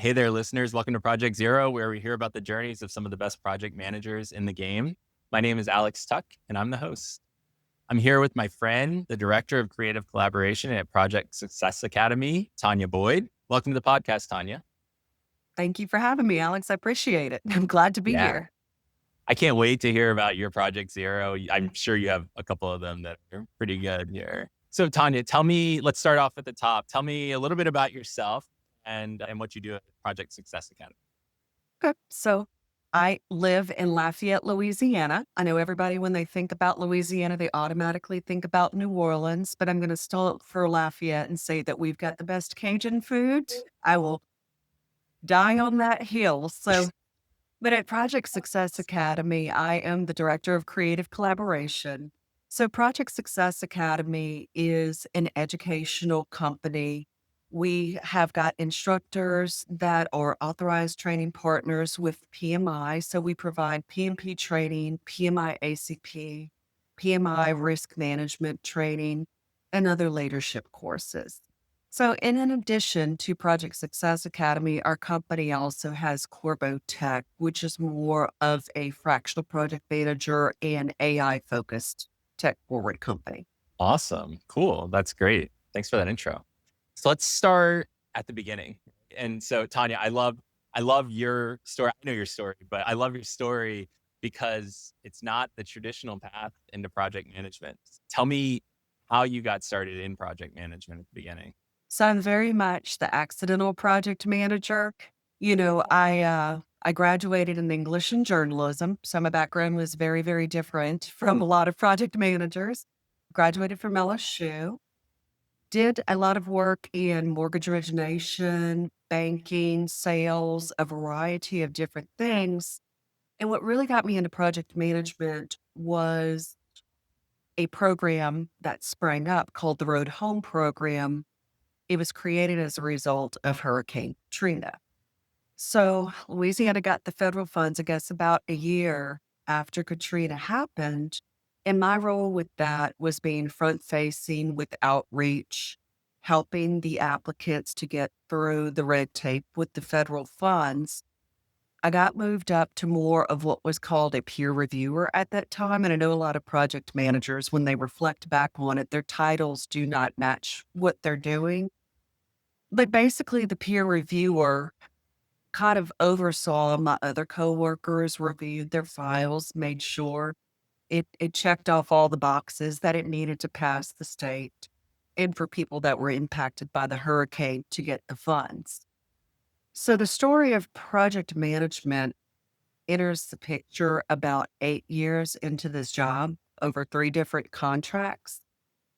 Hey there, listeners. Welcome to Project Zero, where we hear about the journeys of some of the best project managers in the game. My name is Alex Tuck, and I'm the host. I'm here with my friend, the Director of Creative Collaboration at Project Success Academy, Tanya Boyd. Welcome to the podcast, Tanya. Thank you for having me, Alex. I appreciate it. I'm glad to be Yeah, here. I can't wait to hear about your Project Zero. I'm sure you have a couple of them that are pretty good here. So, Tanya, let's start off at the top. Tell me a little bit about yourself and what you do at Project Success Academy. Okay. So I live in Lafayette, Louisiana. I know everybody, when they think about Louisiana, they automatically think about New Orleans, but I'm going to start for Lafayette and say that we've got the best Cajun food. I will die on that hill. But at Project Success Academy, I am the Director of Creative Collaboration. So, Project Success Academy is an educational company. We have got instructors that are authorized training partners with PMI. So, we provide PMP training, PMI ACP, PMI risk management training, and other leadership courses. So, in addition to Project Success Academy, our company also has Corbo Tech, which is more of a fractional project manager and AI focused tech forward company. Awesome. Cool. That's great. Thanks for that intro. So let's start at the beginning. And so Tanya, I love your story. I know your story, but I love your story because it's not the traditional path into project management. Tell me how you got started in project management at the beginning. So, I'm very much the accidental project manager. I graduated in English and journalism. So, my background was very, very different from a lot of project managers. Graduated from LSU. Did a lot of work in mortgage origination, banking, sales, a variety of different things. And what really got me into project management was a program that sprang up called the Road Home Program. It was created as a result of Hurricane Katrina. So Louisiana got the federal funds, I guess, about a year after Katrina happened. And my role with that was being front facing with outreach, helping the applicants to get through the red tape with the federal funds. I got moved up to more of what was called a peer reviewer at that time. And I know a lot of project managers, when they reflect back on it, their titles do not match what they're doing. But basically, the peer reviewer kind of oversaw my other coworkers, reviewed their files, made sure it checked off all the boxes that it needed to pass the state and for people that were impacted by the hurricane to get the funds. So the story of project management enters the picture about 8 years into this job over three different contracts.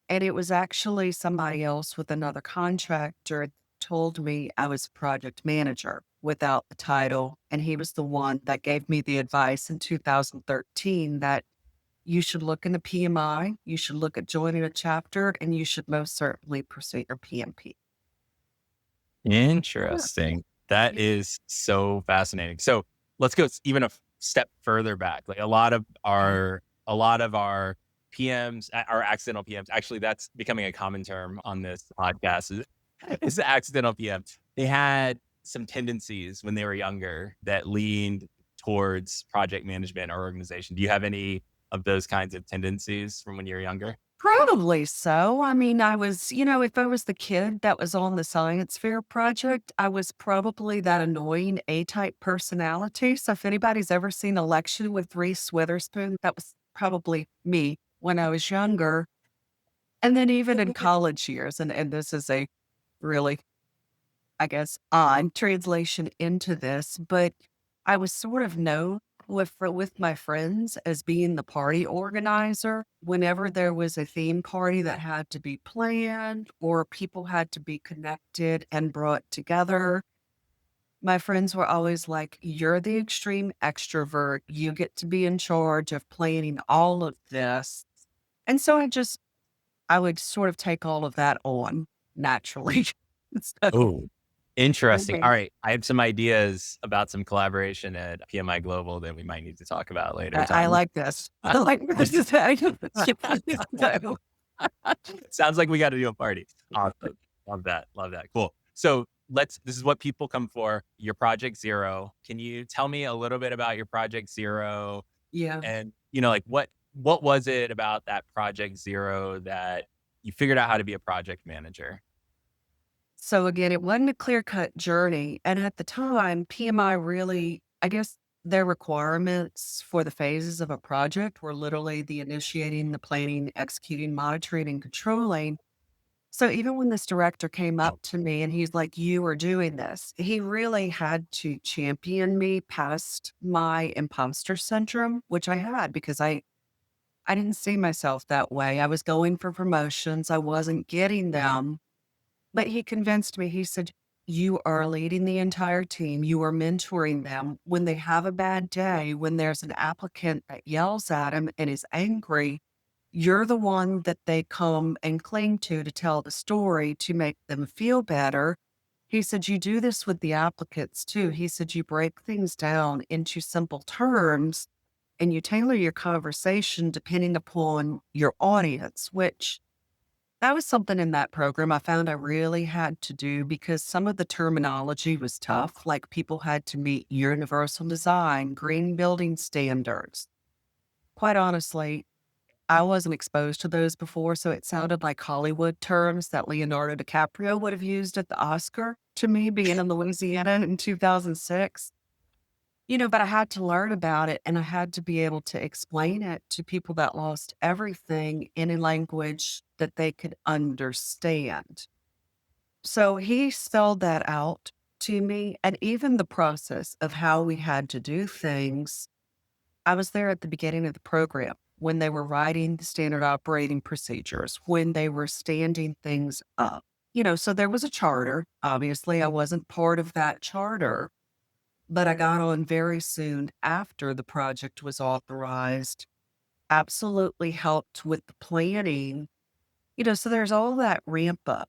And it was actually somebody else with another contractor told me I was project manager without the title. And he was the one that gave me the advice in 2013 that you should look into PMI, you should look at joining a chapter, and you should most certainly pursue your PMP. Yeah. Interesting. That is so fascinating. So let's go even a step further back. Like a lot of our PMs, our accidental PMs. Actually, that's becoming a common term on this podcast. Is the accidental PM? They had some tendencies when they were younger that leaned towards project management or organization. Do you have any of those kinds of tendencies from when you were younger? Probably so. I mean, if I was the kid that was on the science fair project, I was probably that annoying A type personality. So if anybody's ever seen Election with Reese Witherspoon, that was probably me when I was younger. And then even in college years, and this is a really, I guess, odd translation into this, but I was sort of known with my friends as being the party organizer. Whenever there was a theme party that had to be planned or people had to be connected and brought together, my friends were always like, "You're the extreme extrovert. You get to be in charge of planning all of this." And so I would sort of take all of that on naturally. So, Oh, interesting. All mhm. right. I have some ideas about some collaboration at PMI Global that we might need to talk about later, I Tanya. like this. I like this. So, Sounds like we got to do a party. Awesome. Love that. Love that. Cool. So this is what people come for, your project zero. Can you tell me a little bit about your project zero? Yeah. And, like what was it about that project zero that you figured out how to be a project manager? So again, it wasn't a clear-cut journey, and at the time, PMI really I guess their requirements for the phases of a project were literally the initiating, the planning, executing, monitoring, and controlling. So even when this director came up to me and he's like, "You are doing this," he really had to champion me past my imposter syndrome, which I had because I didn't see myself that way. I was going for promotions, I wasn't getting them. But he convinced me, he said, "You are leading the entire team, you are mentoring them. When they have a bad day, when there's an applicant that yells at them and is angry, you're the one that they come and cling to tell the story to make them feel better." He said, "You do this with the applicants too." He said, "You break things down into simple terms and you tailor your conversation depending upon your audience," which that was something in that program I found I really had to do because some of the terminology was tough. Like people had to meet universal design, green building standards. Quite honestly, I wasn't exposed to those before, so it sounded like Hollywood terms that Leonardo DiCaprio would have used at the Oscar to me being in Louisiana in 2006. But I had to learn about it and I had to be able to explain it to people that lost everything in a language that they could understand. So he spelled that out to me. And even the process of how we had to do things, I was there at the beginning of the program when they were writing the standard operating procedures, when they were standing things up. So there was a charter. Obviously, I wasn't part of that charter, but I got on very soon after the project was authorized, absolutely helped with the planning, so there's all that ramp up.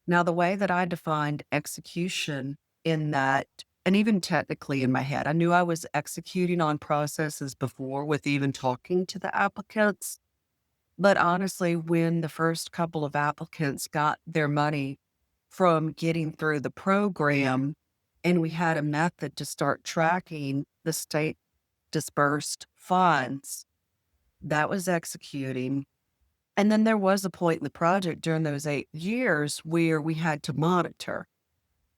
Now, the way that I defined execution in that, and even technically in my head, I knew I was executing on processes before with even talking to the applicants. But honestly, when the first couple of applicants got their money from getting through the program, and we had a method to start tracking the state dispersed funds, that was executing. And then there was a point in the project during those 8 years where we had to monitor.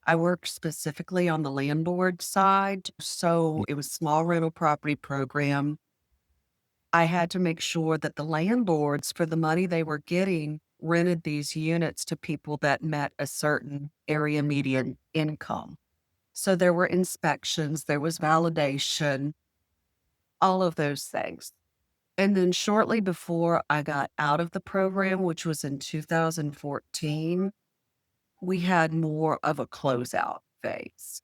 I worked specifically on the landlord side, so it was small rental property program. I had to make sure that the landlords, for the money they were getting, rented these units to people that met a certain area median income. So there were inspections, there was validation, all of those things. And then shortly before I got out of the program, which was in 2014, we had more of a closeout phase.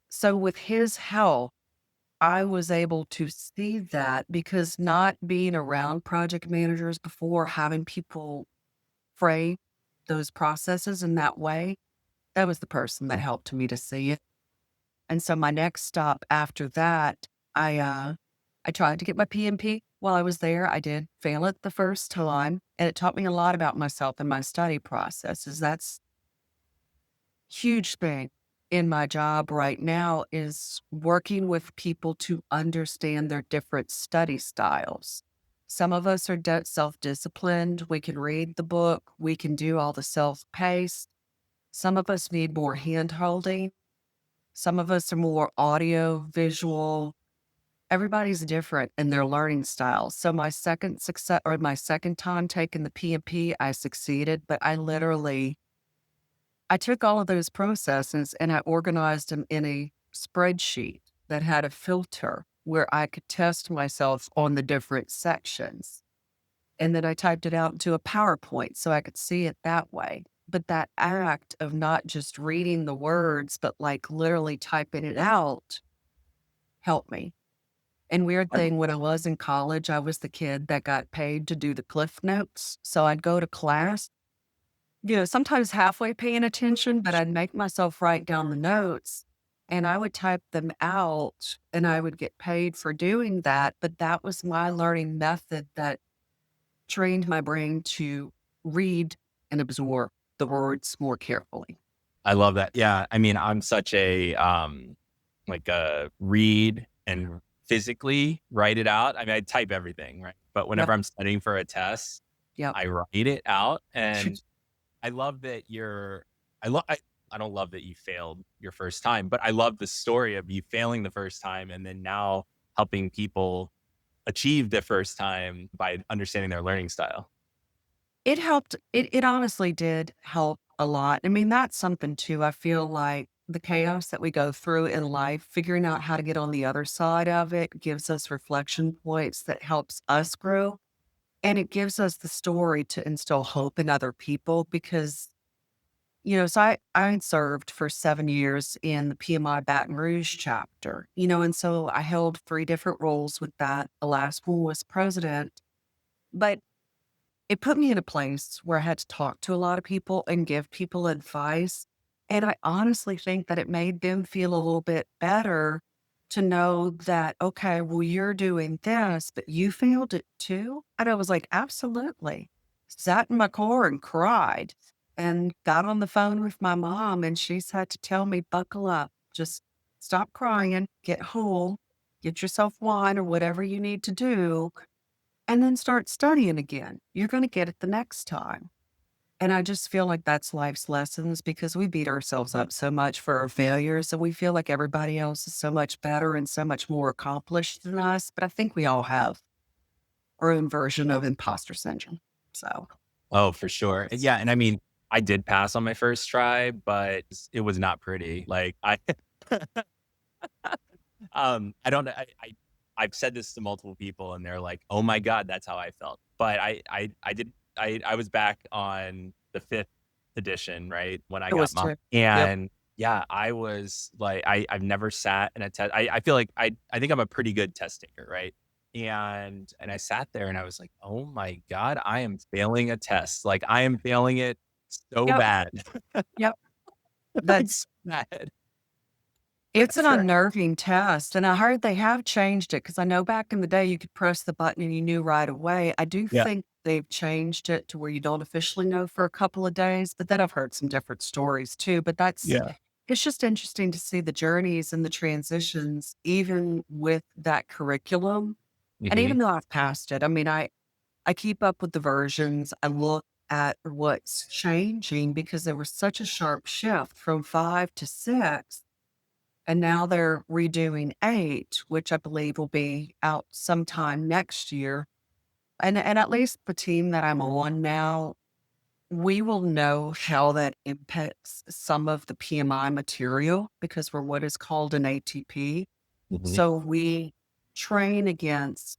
So with his help, I was able to see that because not being around project managers before, having people fray those processes in that way, that was the person that helped me to see it. And so my next stop after that, I tried to get my PMP while I was there. I did fail it the first time, and it taught me a lot about myself and my study processes. That's huge thing in my job right now is working with people to understand their different study styles. Some of us are self-disciplined. We can read the book. We can do all the self-paced. Some of us need more hand holding. Some of us are more audio, visual. Everybody's different in their learning styles. So my second time taking the PMP, I succeeded, but I took all of those processes and I organized them in a spreadsheet that had a filter where I could test myself on the different sections. And then I typed it out into a PowerPoint so I could see it that way. But that act of not just reading the words, but like literally typing it out helped me. And weird thing, when I was in college, I was the kid that got paid to do the cliff notes. So I'd go to class, sometimes halfway paying attention, but I'd make myself write down the notes and I would type them out and I would get paid for doing that. But that was my learning method that trained my brain to read and absorb the words more carefully. I love that. Yeah. I mean, I'm such a, like a read and physically write it out. I mean, I type everything, right? But Yep. whenever I'm studying for a test, Yep. I write it out. And I love that I don't love that you failed your first time, but I love the story of you failing the first time and then now helping people achieve the first time by understanding their learning style. It helped. It honestly did help a lot. I mean, that's something too. I feel like the chaos that we go through in life, figuring out how to get on the other side of it gives us reflection points that helps us grow. And it gives us the story to instill hope in other people because, so I served for 7 years in the PMI Baton Rouge chapter, and so I held three different roles with that. The last one was president. But it put me in a place where I had to talk to a lot of people and give people advice, and I honestly think that it made them feel a little bit better to know that, "Okay, well, you're doing this, but you failed it too?" And I was like, "Absolutely." Sat in my car and cried and got on the phone with my mom, and she's had to tell me, "Buckle up. Just stop crying, get home, get yourself wine or whatever you need to do, and then start studying again. You're going to get it the next time." And I just feel like that's life's lessons because we beat ourselves up so much for our failures. And we feel like everybody else is so much better and so much more accomplished than us. But I think we all have our own version of imposter syndrome. So, Oh, for sure. And yeah, and I mean, I did pass on my first try, but it was not pretty. Like I I don't I've said this to multiple people and they're like, "Oh my god, that's how I felt." But I did I was back on the 5th edition, right, when I it got was mine. too. Yep. And yeah, I was like I've never sat in a test. I feel like I think I'm a pretty good test taker, right? And I sat there and I was like, "Oh my god, I am failing a test. Like I am failing it so Yep. bad." Yep. Like That's so bad. It's an For unnerving test, and I heard they have changed it because I know back in the day you could press the button and you knew right away. I do Yeah. think they've changed it to where you don't officially know for a couple of days, but then I've heard some different stories too. But Yeah. it's just interesting to see the journeys and the transitions, even with that curriculum. And Mhm. even though I've passed it, I mean, I keep up with the versions. I look at what's changing because there was such a sharp shift from 5 to 6, and now they're redoing 8, which I believe will be out sometime next year. And at least the team that I'm on now, we will know how that impacts some of the PMI material because we're what is called an ATP. Mhm. So we train against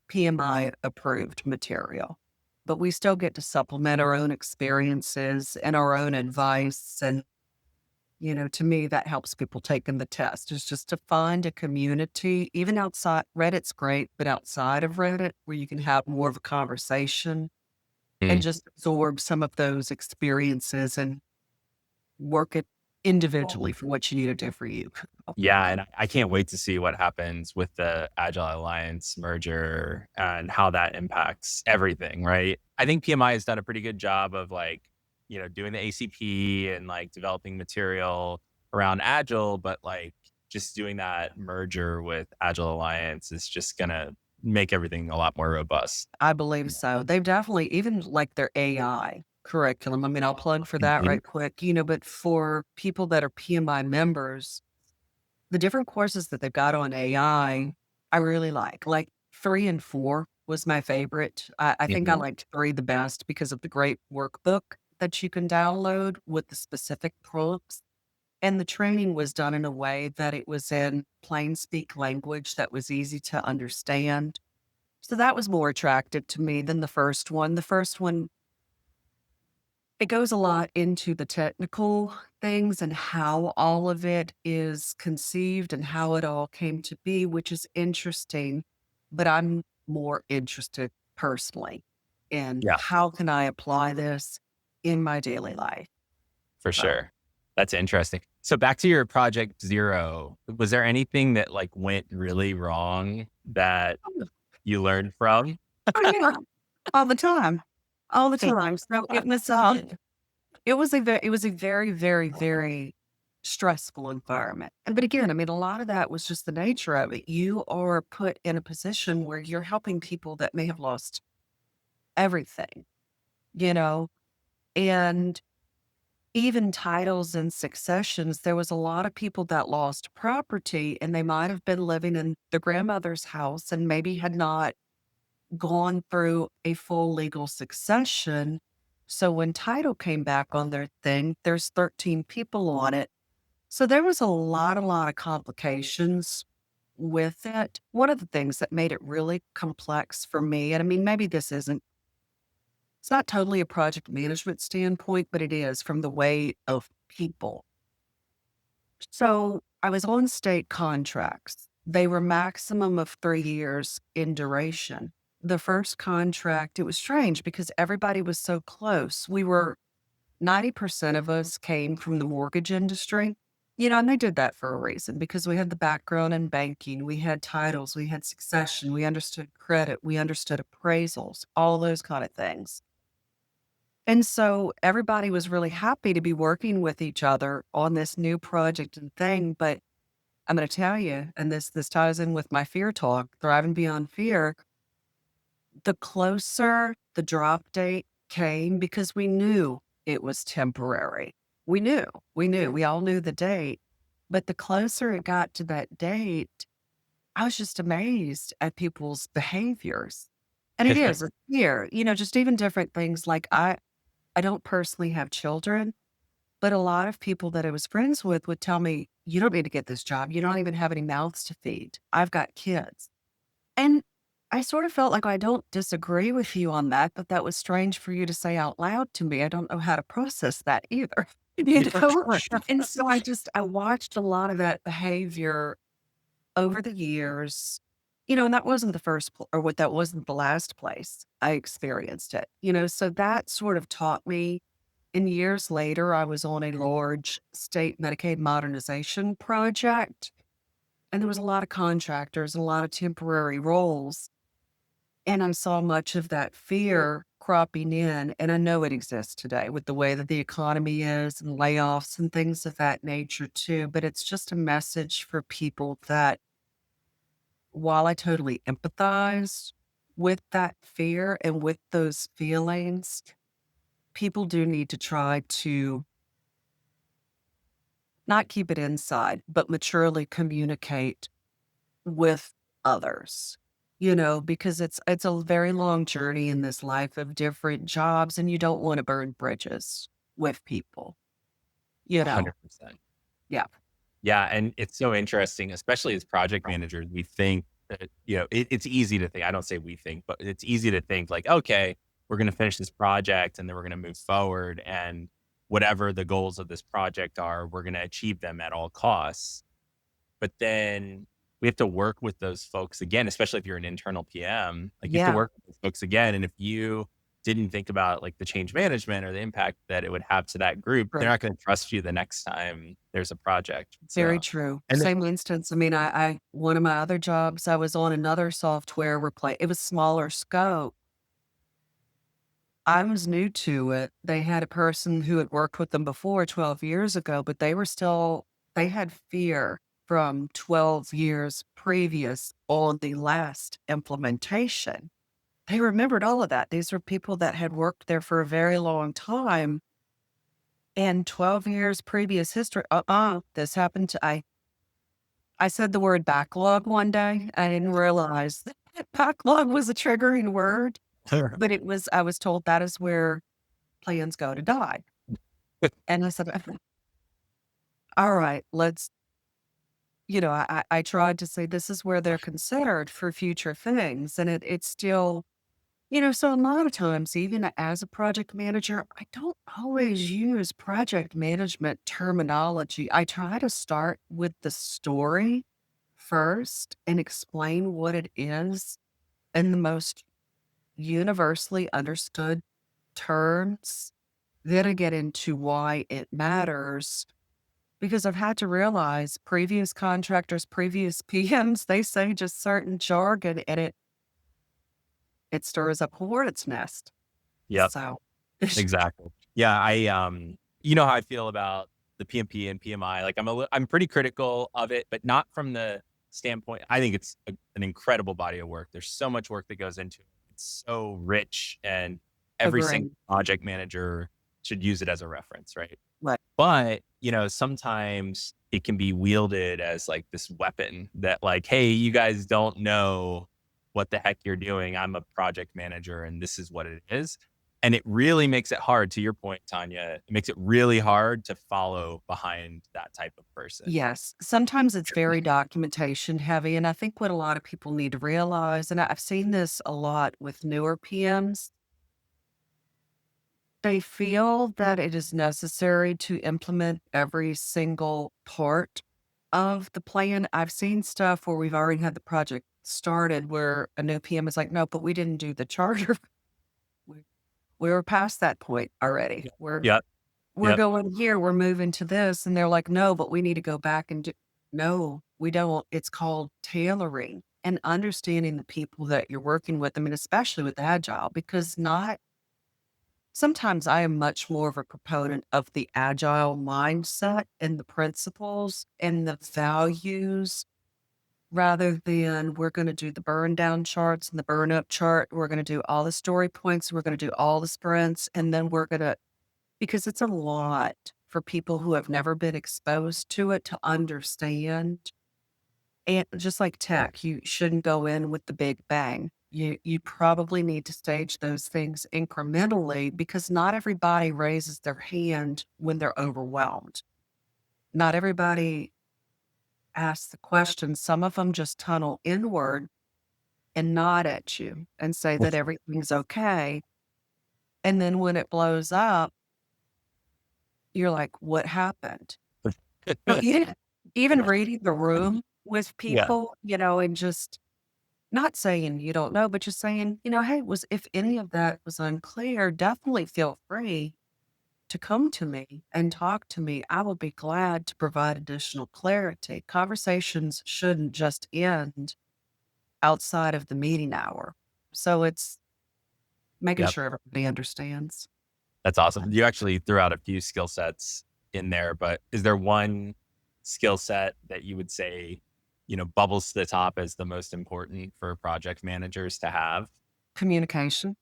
PMI approved material, but we still get to supplement our own experiences and our own advice. And to me, that helps people taking the test is just to find a community, even outside Reddit's great, but outside of Reddit, where you can have more of a conversation and Mm. just absorb some of those experiences and work it individually for what you need to do for you. Yeah, and I can't wait to see what happens with the Agile Alliance merger and how that impacts everything, right? I think PMI has done a pretty good job of like, doing the ACP and like developing material around Agile, but like just doing that merger with Agile Alliance is just gonna make everything a lot more robust. I believe so. They've definitely, even like their AI curriculum. I mean, I'll plug for that Mhm. right quick, but for people that are PMI members, the different courses that they've got on I really like. Like 3 and 4 was my favorite. I think I Mhm. liked 3 the best because of the great workbook that you can download with the specific prompts. And the training was done in a way that it was in plain speak language that was easy to understand. So that was more attractive to me than the first one. The first one, it goes a lot into the technical things and how all of it is conceived and how it all came to be, which is interesting. But I'm more interested personally in Yeah, how can I apply this in my daily life. for So, sure. That's interesting. So back to your project 0, was there anything that like went really wrong that you learned from? oh, yeah, all the time, all the time. So it was, it was a very, very, very stressful environment. And but again, I mean, a lot of that was just the nature of it. You are put in a position where you're helping people that may have lost everything, you know? And even titles and successions, there was a lot of people that lost property and they might have been living in their grandmother's house and maybe had not gone through a full legal succession. So when title came back on their thing, there's 13 people on it. So there was a lot of complications with it. One of the things that made it really complex for me, and I mean, maybe it's not totally a project management standpoint, but it is from the way of people. So I was on state contracts. They were maximum of 3 years in duration. The first contract, it was strange because everybody was so close. 90% of us came from the mortgage industry, and they did that for a reason because we had the background in banking, we had titles, we had succession, we understood credit, we understood appraisals, all those kind of things. And so everybody was really happy to be working with each other on this new project and thing. But I'm going to tell you, and this ties in with my fear talk, thriving beyond fear. The closer the drop date came, because we knew it was temporary. We all knew the date. But the closer it got to that date, I was just amazed at people's behaviors. And it is a fear, just even different things like I don't personally have children, but a lot of people that I was friends with would tell me, "You don't need to get this job. You don't even have any mouths to feed. I've got kids." And I sort of felt like I don't disagree with you on that, but that was strange for you to say out loud to me. I don't know how to process that either. You Yeah, for know? sure. And so I watched a lot of that behavior over the years, and that wasn't the first or what that wasn't the last place I experienced it, so that sort of taught me. And years later, I was on a large state Medicaid modernization project, and there was a lot of contractors and a lot of temporary roles. And I saw much of that fear cropping in, and I know it exists today with the way that the economy is and layoffs and things of that nature too. But it's just a message for people that while I totally empathize with that fear and with those feelings, people do need to try to not keep it inside, but maturely communicate with others, because it's a very long journey in this life of different jobs, and you don't want to burn bridges with people, you know? 100%. Yeah. Yeah, and it's so interesting, especially as project managers, we think that, it's easy to think. I don't say we think, but it's easy to think like, okay, we're going to finish this project and then we're going to move forward. And whatever the goals of this project are, we're going to achieve them at all costs. But then we have to work with those folks again, especially if you're an internal PM. Like you have to Yeah. work with those folks again. And if you didn't think about like the change management or the impact that it would have to that group, they're Right. not going to trust you the next time there's a project. Very So, true. and then, Same instance. I mean, one of my other jobs, I was on another software it was smaller scope. I was new to it. They had a person who had worked with them before 12 years ago, but they had fear from 12 years previous on the last implementation. They remembered all of that. These were people that had worked there for a very long time and 12 years previous history. This happened to, I said the word backlog one day. I didn't realize that backlog was a triggering word, but I was told that is where plans go to die. And I said, all right, I tried to say this is where they're considered for future things. And it's still, so a lot of times, even as a project manager, I don't always use project management terminology. I try to start with the story first and explain what it is in the most universally understood terms. Then I get into why it matters. Because I've had to realize previous contractors, previous PMs, they say just certain jargon and it stirs up a hornet's nest. yep, So exactly. Yeah, you know how I feel about the PMP and PMI. Like I'm pretty critical of it, but not from the standpoint. I think it's an incredible body of work. There's so much work that goes into it. It's so rich, and every single Agree. project manager should use it as a reference, right? Right. But, sometimes it can be wielded as like this weapon that like, "Hey, you guys don't know what the heck you're doing. I'm a project manager and this is what it is." And it really makes it hard, to your point, Tanya, it makes it really hard to follow behind that type of person. Yes. Sometimes it's very documentation heavy. And I think what a lot of people need to realize, and I've seen this a lot with newer PMs, they feel that it is necessary to implement every single part of the plan. I've seen stuff where we've already had the project started where a new PM is like, no, but we didn't do the charter. We, we were past that point already. Yeah. We're Yep, we're yep. going here, we're moving to this. And they're like, no, but we need to go back and do no, we don't. It's called tailoring and understanding the people that you're working with. I mean, especially with agile, because not sometimes I am much more of a proponent of the agile mindset and the principles and the values rather than we're going to do the burn down charts and the burn up chart. We're going to do all the story points. We're going to do all the sprints. And then we're going to, because it's a lot for people who have never been exposed to it to understand. And just like tech, you shouldn't go in with the big bang. You probably need to stage those things incrementally because not everybody raises their hand when they're overwhelmed. Not everybody asks the question. Some of them just tunnel inward and nod at you and say that everything's okay. And then when it blows up, you're like, what happened? So even reading the room with Yeah, people, and just not saying you don't know, but just saying, "Hey, was if any of that was unclear, definitely feel free to come to me and talk to me. I will be glad to provide additional clarity." Conversations shouldn't just end outside of the meeting hour. So it's making yep. sure everybody understands. That's awesome. You actually threw out a few skill sets in there, but is there one skill set that you would say, bubbles to the top as the most important for project managers to have? Communication, Okay.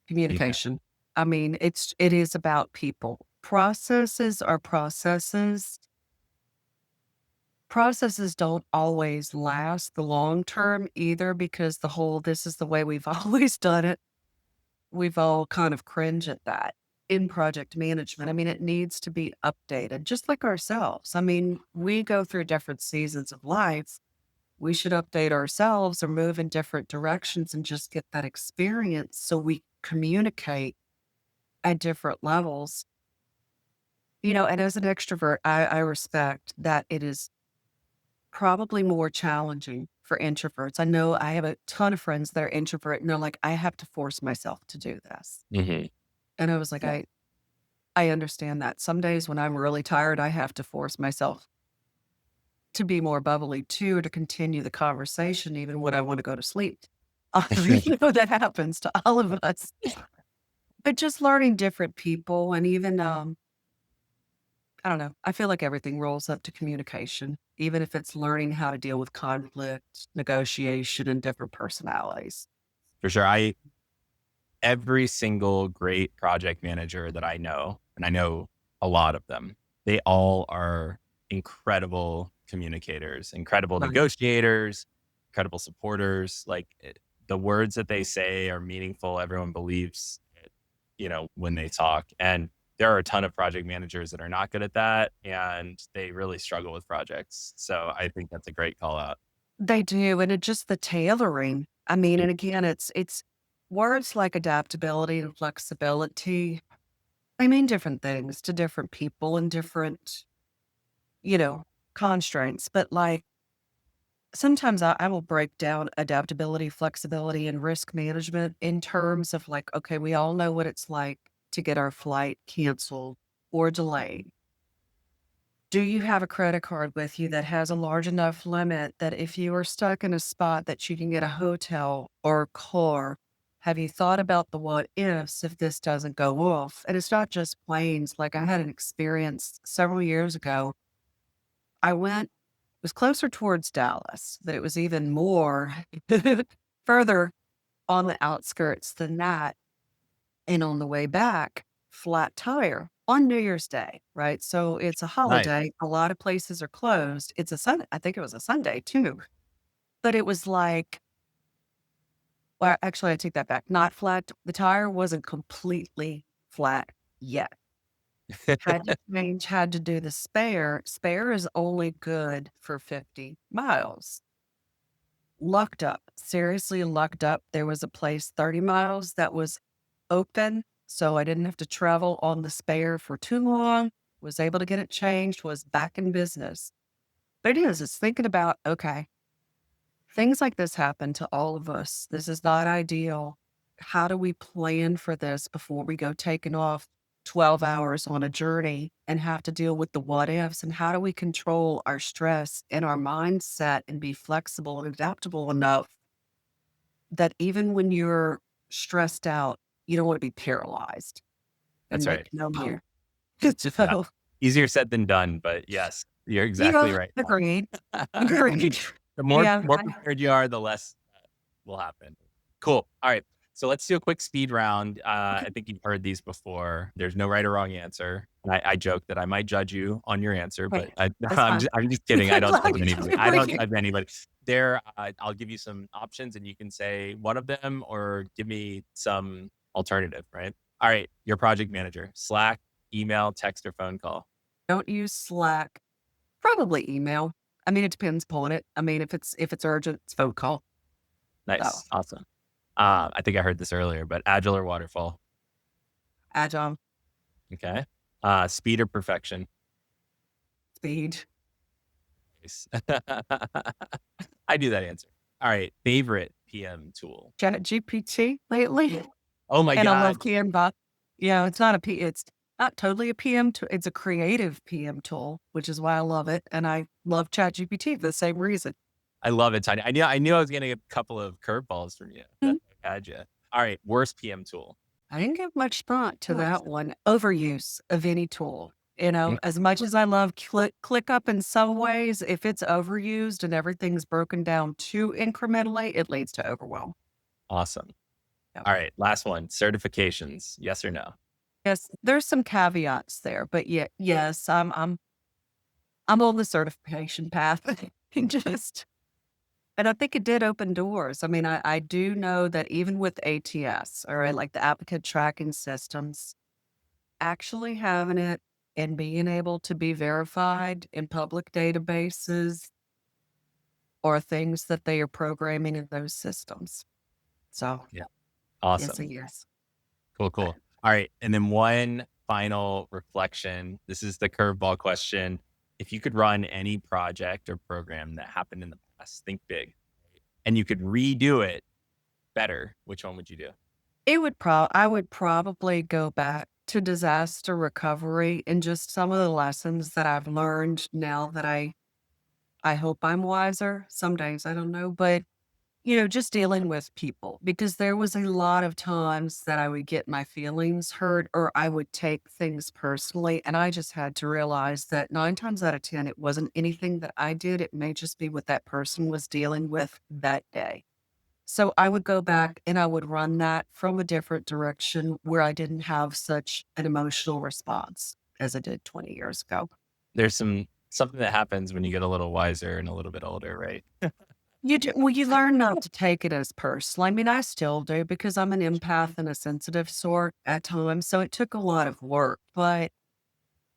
communication. I mean, it is about people. Processes are processes. Processes don't always last the long term either because the whole "this is the way we've always done it." We've all kind of cringe at that in project management. I mean, it needs to be updated just like ourselves. I mean, we go through different seasons of life. We should update ourselves or move in different directions and just get that experience so we communicate at different levels. And as an extrovert, I respect that it is probably more challenging for introverts. I know I have a ton of friends that are introvert and they're like, I have to force myself to do this. Mhm. And I was like, I understand that. Some days when I'm really tired, I have to force myself to be more bubbly too, to continue the conversation, even when I want to go to sleep. That happens to all of us. But just learning different people and even, I don't know. I feel like everything rolls up to communication, even if it's learning how to deal with conflict, negotiation, and different personalities. For sure. Every single great project manager that I know, and I know a lot of them, they all are incredible communicators, incredible Right. negotiators, incredible supporters. Like the words that they say are meaningful. Everyone believes it, when they talk. And there are a ton of project managers that are not good at that, and they really struggle with projects. So I think that's a great call out. They do. And it just the tailoring. I mean, Mm, and again, it's words like adaptability and flexibility. They mean different things to different people and different, you know, constraints. But like sometimes I will break down adaptability, flexibility, and risk management in terms of like, okay, we all know what it's like to get our flight canceled or delayed. Do you have a credit card with you that has a large enough limit that if you are stuck in a spot that you can get a hotel or a car? have you thought about the what ifs if this doesn't go off? And it's not just planes. Like I had an experience several years ago. I went, it was closer towards Dallas, but it was even more further on the outskirts than that. And on the way back, flat tire on New Year's Day, right? So it's a Nice. holiday. A lot of places are closed. It's a Sunday. I think it was a Sunday too. But it was like, well, actually, I take that back. Not flat. The tire wasn't completely flat yet. Had to change, had to do the spare. Spare is only good for 50 miles. Lucked up, seriously lucked up. There was a place 30 miles that was open, so I didn't have to travel on the spare for too long, was able to get it changed, was back in business. But it's thinking about, okay, things like this happen to all of us. This is not ideal. How do we plan for this before we go taking off 12 hours on a journey and have to deal with the what ifs? And how do we control our stress and our mindset and be flexible and adaptable enough that even when you're stressed out, you don't want to be paralyzed and That's right. make no more. Yeah. So, Easier said than done, but yes, you're you know, exactly right. agreed. Agreed. The more Yeah. more prepared you are, the less will happen. Cool. All right. So let's do a quick speed round. I think you've heard these before. There's no right or wrong answer. And I joke that I might judge you on your answer, but Okay. That's fine. I'm just kidding. I don't Glad judge you anybody. told I don't me. judge anybody. There, I'll give you some options, and you can say one of them or give me some alternative. Right. All right. Your project manager: Slack, email, text, or phone call. Don't use Slack. Probably email. I mean, it depends upon it. I mean, if it's urgent, it's phone call. So Nice. Awesome. I think I heard this earlier, but agile or waterfall. agile, Okay. Speed or perfection. speed, Nice. I do that answer. All right. Favorite PM tool. Chat GPT lately, Oh my and I love God. Canva. Yeah, it's not a P. It's not totally a PM tool. It's a creative PM tool, which is why I love it, and I love Chat GPT for the same reason. I love it, Tanya. I knew I was getting a couple of curveballs from you. Mm. That's why I had you. All right. Worst PM tool. I didn't give much thought to that one. Overuse of any tool. You know, Mm, as much as I love ClickUp in some ways, if it's overused and everything's broken down too incrementally, it leads to overwhelm. awesome. Yep. All right. Last one. Certifications. Yes or no? Yes, there's some caveats there, but yeah, yes, I'm on the certification path. Just and I think it did open doors. I mean, I do know that even with ATS, all right, like the applicant tracking systems, actually having it and being able to be verified in public databases or things that they are programming in those systems. So, Yeah. yes, a Awesome. yes. Cool, cool. All right. And then one final reflection. This is the curveball question. If you could run any project or program that happened in the past, think big, and you could redo it better, which one would you do? I would probably go back to disaster recovery and just some of the lessons that I've learned now that I hope I'm wiser. Some days I don't know, but just dealing with people because there was a lot of times that I would get my feelings hurt or I would take things personally. And I just had to realize that 9 times out of 10, it wasn't anything that I did. It may just be what that person was dealing with that day. So I would go back and I would run that from a different direction where I didn't have such an emotional response as I did 20 years ago. There's something that happens when you get a little wiser and a little bit older, right? Well, you learn not to take it as personal. I mean, I still do because I'm an empath and a sensitive sort at times. So it took a lot of work. But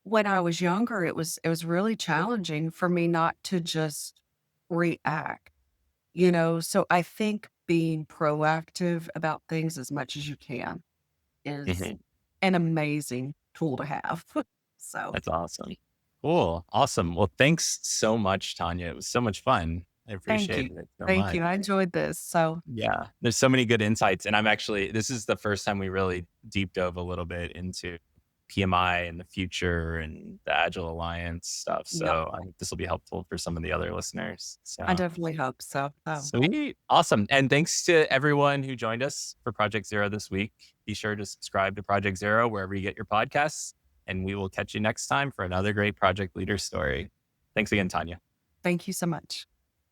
when I was younger, it was really challenging for me not to just react, So I think being proactive about things as much as you can is Mhm. an amazing tool to have. So That's awesome. Cool. Awesome. Well, thanks so much, Tanya. It was so much fun. I thank you. appreciated it so Thank much. you. I enjoyed this. So Yeah. There's so many good insights. And this is the first time we really deep dove a little bit into PMI and the future and the Agile Alliance stuff. Yep. So I think this will be helpful for some of the other listeners. I So definitely hope so. Oh, sweet. Awesome. And thanks to everyone who joined us for Project Zero this week. Be sure to subscribe to Project Zero wherever you get your podcasts. And we will catch you next time for another great project leader story. Thanks again, Tanya. thank you so much.